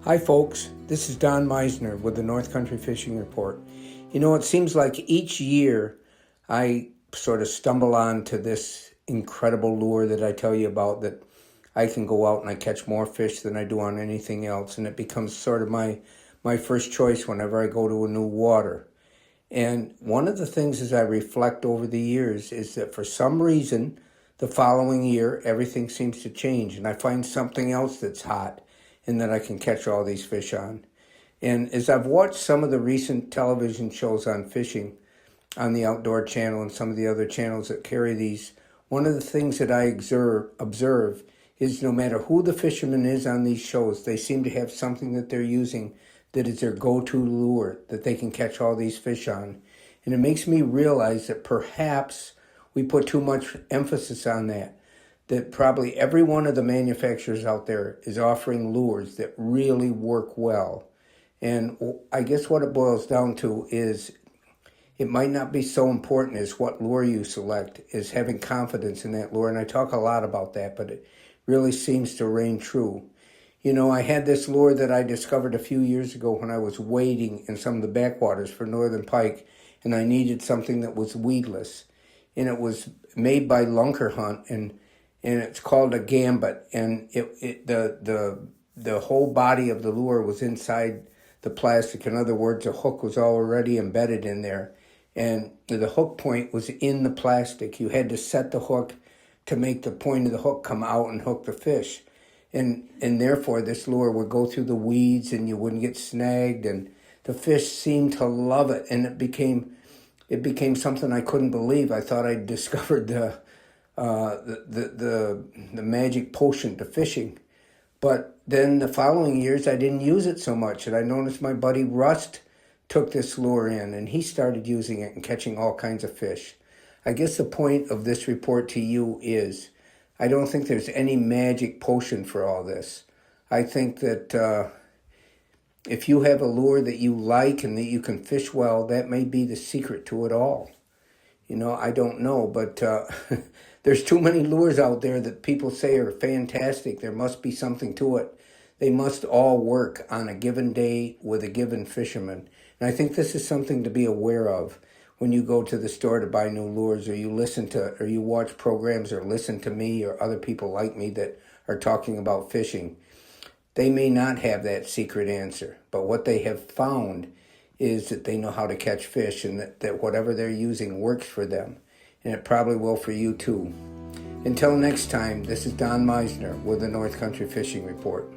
Hi folks, this is Don Meissner with the North Country Fishing Report. You know, it seems like each year I sort of stumble on to this incredible lure that I tell you about, that I can go out and I catch more fish than I do on anything else, and it becomes sort of my first choice whenever I go to a new water. And one of the things as I reflect over the years is that for some reason, the following year, everything seems to change, and I find something else that's hot and that I can catch all these fish on. And as I've watched some of the recent television shows on fishing on the Outdoor Channel and some of the other channels that carry these, one of the things that I observe is no matter who the fisherman is on these shows, they seem to have something that they're using that is their go-to lure that they can catch all these fish on. And it makes me realize that perhaps we put too much emphasis on that probably every one of the manufacturers out there is offering lures that really work well. And I guess what it boils down to is it might not be so important as what lure you select, is having confidence in that lure. And I talk a lot about that, but it really seems to reign true. You know, I had this lure that I discovered a few years ago when I was wading in some of the backwaters for northern pike, and I needed something that was weedless. And it was made by Lunker Hunt, and it's called a gambit, and the whole body of the lure was inside the plastic. In other words, a hook was already embedded in there, and the hook point was in the plastic. You had to set the hook to make the point of the hook come out and hook the fish, and therefore this lure would go through the weeds and you wouldn't get snagged, and the fish seemed to love it, and it became something I couldn't believe. I thought I'd discovered the magic potion to fishing. But then the following years, I didn't use it so much. And I noticed my buddy Rust took this lure in, and he started using it and catching all kinds of fish. I guess the point of this report to you is I don't think there's any magic potion for all this. I think that if you have a lure that you like and that you can fish well, that may be the secret to it all. You know, I don't know, but there's too many lures out there that people say are fantastic. There must be something to it. They must all work on a given day with a given fisherman. And I think this is something to be aware of when you go to the store to buy new lures, or you watch programs or listen to me or other people like me that are talking about fishing. They may not have that secret answer, but what they have found is that they know how to catch fish, and that whatever they're using works for them. And it probably will for you too. Until next time, this is Don Meissner with the North Country Fishing Report.